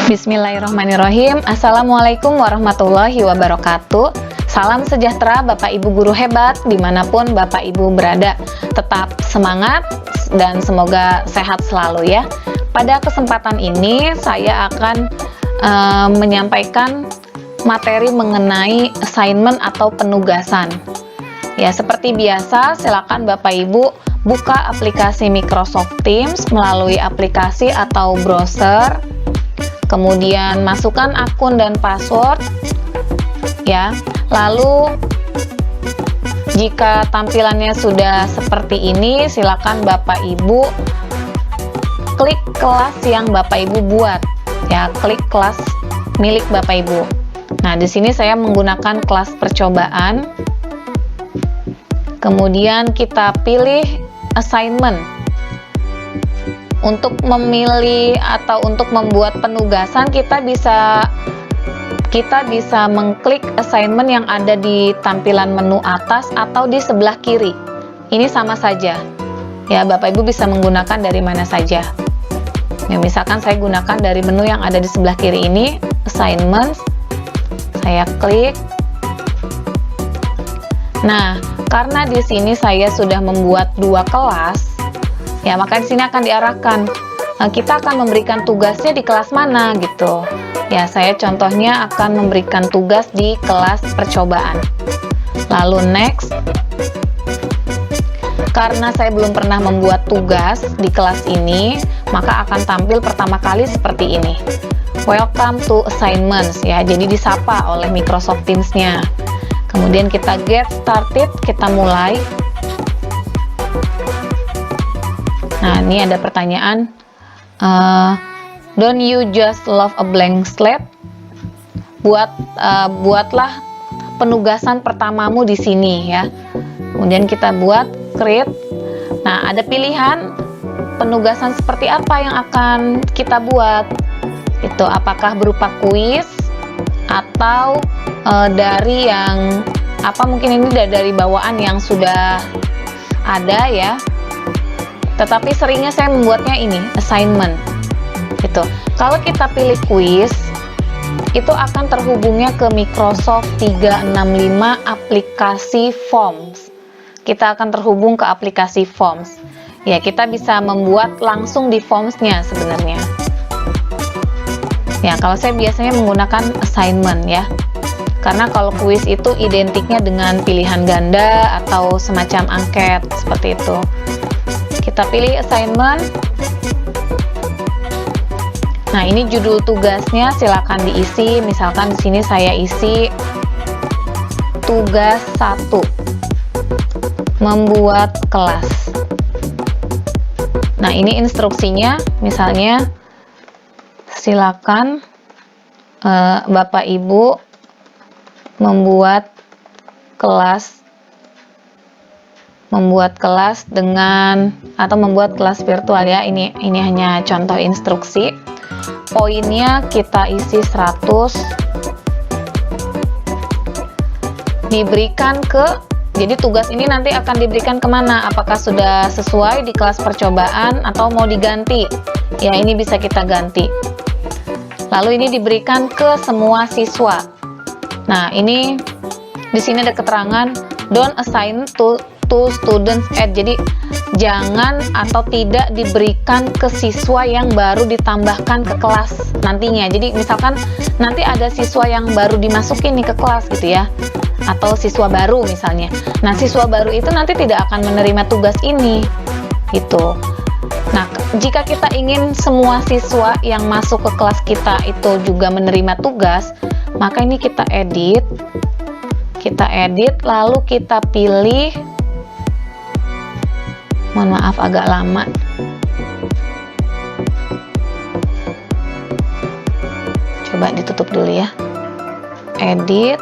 Bismillahirrahmanirrahim. Assalamualaikum warahmatullahi wabarakatuh. Salam sejahtera Bapak Ibu guru hebat dimanapun Bapak Ibu berada. Tetap semangat dan semoga sehat selalu ya. Pada kesempatan ini saya akan menyampaikan materi mengenai assignment atau penugasan. Ya, seperti biasa silakan Bapak Ibu buka aplikasi Microsoft Teams melalui aplikasi atau browser. Kemudian masukkan akun dan password ya. Lalu jika tampilannya sudah seperti ini, silakan Bapak Ibu klik kelas yang Bapak Ibu buat ya, klik kelas milik Bapak Ibu. Nah, di sini saya menggunakan kelas percobaan. Kemudian kita pilih assignment. Untuk memilih atau untuk membuat penugasan kita bisa mengklik assignment yang ada di tampilan menu atas atau di sebelah kiri. Ini sama saja. Ya, Bapak Ibu bisa menggunakan dari mana saja. Ya, misalkan saya gunakan dari menu yang ada di sebelah kiri ini, assignment. Saya klik. Nah, karena di sini saya sudah membuat dua kelas, ya, maka di sini akan diarahkan kita akan memberikan tugasnya di kelas mana gitu. Ya, saya contohnya akan memberikan tugas di kelas percobaan. Lalu next. Karena saya belum pernah membuat tugas di kelas ini, maka akan tampil pertama kali seperti ini. Welcome to assignments ya. Jadi disapa oleh Microsoft Teams-nya. Kemudian kita get started, kita mulai. Nah, ini ada pertanyaan, don't you just love a blank slate? Buatlah penugasan pertamamu di sini ya. Kemudian kita buat create. Nah, ada pilihan penugasan seperti apa yang akan kita buat. Itu apakah berupa kuis atau dari yang mungkin ini dari bawaan yang sudah ada ya. Tetapi seringnya saya membuatnya ini assignment gitu. Kalau kita pilih kuis, itu akan terhubungnya ke Microsoft 365 aplikasi Forms. Kita akan terhubung ke aplikasi Forms. Ya, kita bisa membuat langsung di Forms-nya sebenarnya. Ya, kalau saya biasanya menggunakan assignment ya. Karena kalau kuis itu identiknya dengan pilihan ganda atau semacam angket seperti itu. Kita pilih assignment. Nah, ini judul tugasnya silakan diisi. Misalkan di sini saya isi tugas 1. Membuat kelas. Nah, ini instruksinya misalnya silakan Bapak Ibu membuat kelas dengan atau membuat kelas virtual ya. Ini hanya contoh instruksi. Poinnya kita isi 100. Diberikan jadi tugas ini nanti akan diberikan kemana? Apakah sudah sesuai di kelas percobaan atau mau diganti? Ya, ini bisa kita ganti. Lalu ini diberikan ke semua siswa. Nah, ini di sini ada keterangan don't assign to students add. Jadi jangan atau tidak diberikan ke siswa yang baru ditambahkan ke kelas nantinya. Jadi misalkan nanti ada siswa yang baru dimasukin nih ke kelas gitu ya, atau siswa baru misalnya. Nah, siswa baru itu nanti tidak akan menerima tugas ini gitu. Nah, jika kita ingin semua siswa yang masuk ke kelas kita itu juga menerima tugas, maka ini kita edit lalu kita pilih, mohon maaf agak lama, coba ditutup dulu ya, edit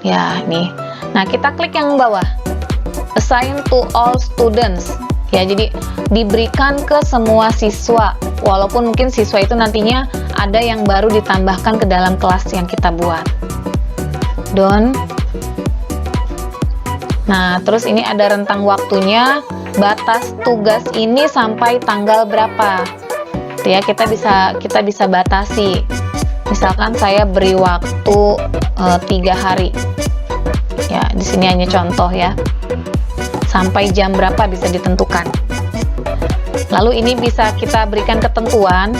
ya, nih. Nah, kita klik yang bawah, assign to all students ya. Jadi diberikan ke semua siswa, walaupun mungkin siswa itu nantinya ada yang baru ditambahkan ke dalam kelas yang kita buat. Done. Nah, terus ini ada rentang waktunya, batas tugas ini sampai tanggal berapa. Ya, kita bisa batasi. Misalkan saya beri waktu 3 hari. Ya, di sini hanya contoh ya. Sampai jam berapa bisa ditentukan. Lalu ini bisa kita berikan ketentuan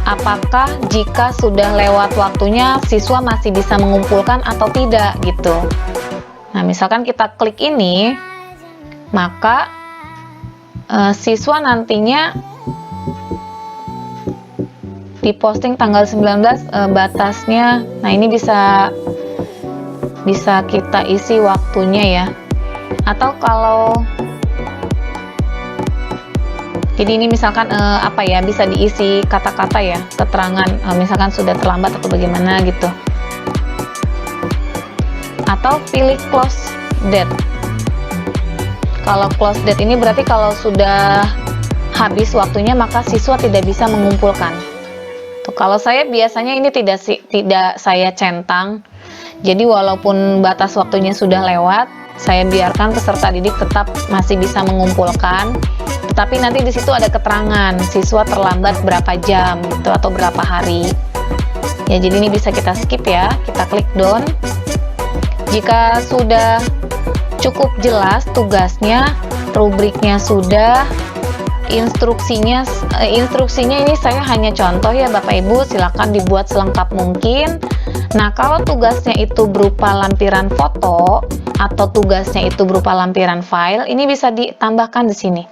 apakah jika sudah lewat waktunya siswa masih bisa mengumpulkan atau tidak gitu. Nah, misalkan kita klik ini, maka siswa nantinya diposting tanggal 19 batasnya. Nah, ini bisa kita isi waktunya ya. Atau kalau jadi ini misalkan apa ya, bisa diisi kata-kata ya, keterangan misalkan sudah terlambat atau bagaimana gitu. Atau pilih close date. Kalau close date ini berarti kalau sudah habis waktunya maka siswa tidak bisa mengumpulkan. Tuh, kalau saya biasanya ini tidak saya centang. Jadi walaupun batas waktunya sudah lewat, saya biarkan peserta didik tetap masih bisa mengumpulkan. Tetapi nanti di situ ada keterangan siswa terlambat berapa jam gitu atau berapa hari. Ya, jadi ini bisa kita skip ya. Kita klik done. Jika sudah cukup jelas tugasnya, rubriknya sudah, instruksinya ini saya hanya contoh ya Bapak Ibu, silakan dibuat selengkap mungkin. Nah, kalau tugasnya itu berupa lampiran foto atau tugasnya itu berupa lampiran file, ini bisa ditambahkan di sini.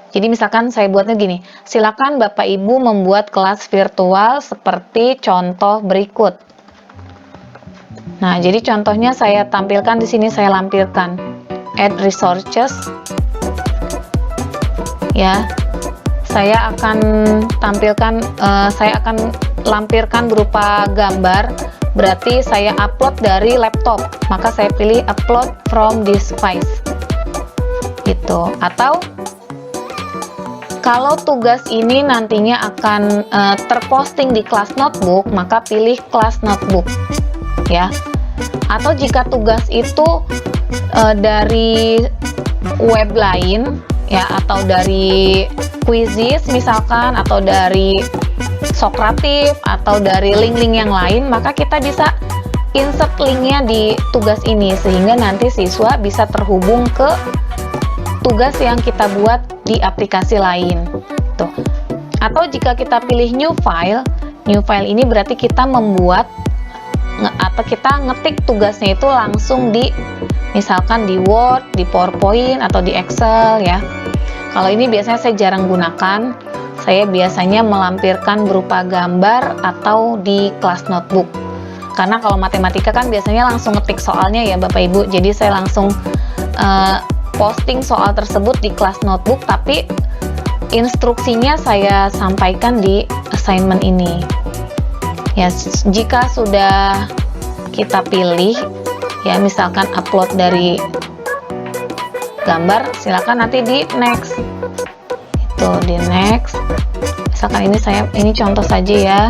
Jadi misalkan saya buatnya gini, silakan Bapak Ibu membuat kelas virtual seperti contoh berikut. Nah, jadi contohnya saya tampilkan di sini, saya lampirkan add resources. Ya, saya akan tampilkan, saya akan lampirkan berupa gambar. Berarti saya upload dari laptop, maka saya pilih upload from this device. Gitu. Atau kalau tugas ini nantinya akan terposting di kelas notebook, maka pilih kelas notebook. Ya. Atau jika tugas itu dari web lain ya, atau dari Quizizz misalkan, atau dari Socrative, atau dari link-link yang lain, maka kita bisa insert linknya di tugas ini sehingga nanti siswa bisa terhubung ke tugas yang kita buat di aplikasi lain. Tuh. Atau jika kita pilih new file ini berarti kita membuat atau kita ngetik tugasnya itu langsung di misalkan di Word, di PowerPoint, atau di Excel ya. Kalau ini biasanya saya jarang gunakan, saya biasanya melampirkan berupa gambar atau di kelas notebook. Karena kalau matematika kan biasanya langsung ngetik soalnya ya Bapak Ibu, jadi saya langsung posting soal tersebut di kelas notebook, tapi instruksinya saya sampaikan di assignment ini. Ya, jika sudah kita pilih ya, misalkan upload dari gambar, silakan nanti di next. Itu di next. Misalkan ini contoh saja ya.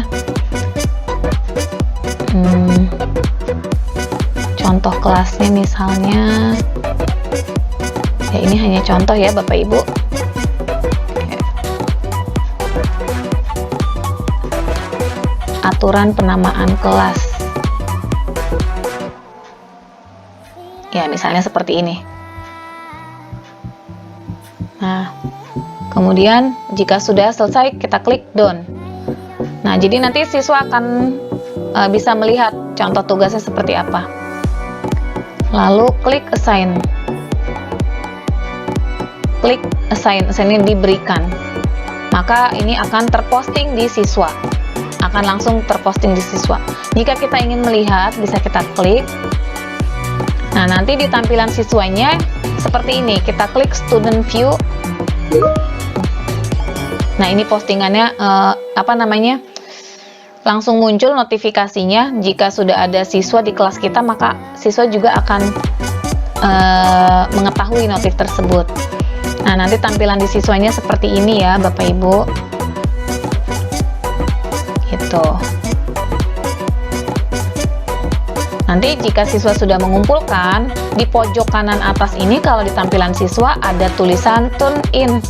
Contoh kelasnya misalnya. Ya, ini hanya contoh ya Bapak Ibu. Aturan penamaan kelas. Ya, misalnya seperti ini. Nah, kemudian jika sudah selesai kita klik done. Nah, jadi nanti siswa akan bisa melihat contoh tugasnya seperti apa. Lalu klik assign. Klik assign ini diberikan. Maka ini akan terposting di siswa. Akan langsung terposting di siswa. Jika kita ingin melihat, bisa kita klik. Nah, nanti di tampilan siswanya seperti ini. Kita klik student view. Nah, ini postingannya langsung muncul notifikasinya. Jika sudah ada siswa di kelas kita, maka siswa juga akan mengetahui notif tersebut. Nah, nanti tampilan di siswanya seperti ini ya Bapak Ibu. Gitu. Nanti jika siswa sudah mengumpulkan, di pojok kanan atas ini kalau di tampilan siswa ada tulisan turn in.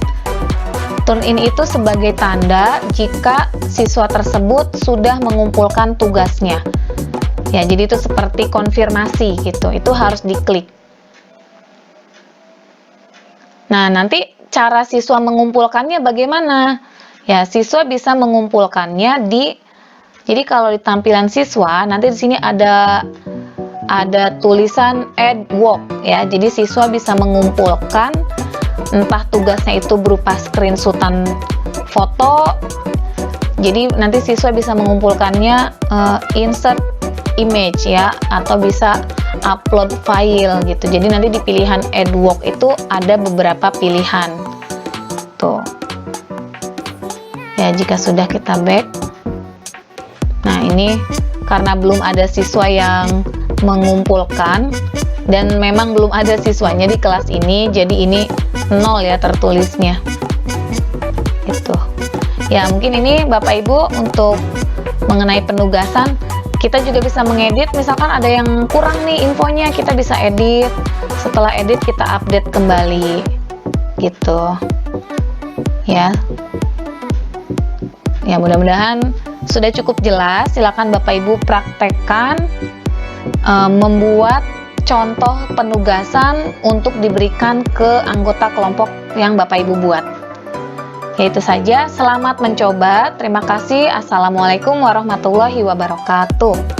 Turn in itu sebagai tanda jika siswa tersebut sudah mengumpulkan tugasnya. Ya, jadi itu seperti konfirmasi gitu. Itu harus diklik. Nah, nanti cara siswa mengumpulkannya bagaimana? Ya, siswa bisa mengumpulkannya jadi kalau di tampilan siswa, nanti di sini ada tulisan add work ya. Jadi siswa bisa mengumpulkan entah tugasnya itu berupa screenshotan foto. Jadi nanti siswa bisa mengumpulkannya insert image ya, atau bisa upload file gitu. Jadi nanti di pilihan add work itu ada beberapa pilihan. Tuh. Ya, jika sudah kita back. Nah, ini karena belum ada siswa yang mengumpulkan dan memang belum ada siswanya di kelas ini, jadi ini 0 ya tertulisnya. Itu. Ya, mungkin ini Bapak Ibu untuk mengenai penugasan. Kita juga bisa mengedit, misalkan ada yang kurang nih infonya, kita bisa edit. Setelah edit kita update kembali. Gitu. Ya. Ya, mudah-mudahan sudah cukup jelas. Silakan Bapak Ibu praktekkan membuat contoh penugasan untuk diberikan ke anggota kelompok yang Bapak Ibu buat. Ya, itu saja. Selamat mencoba. Terima kasih. Assalamualaikum warahmatullahi wabarakatuh.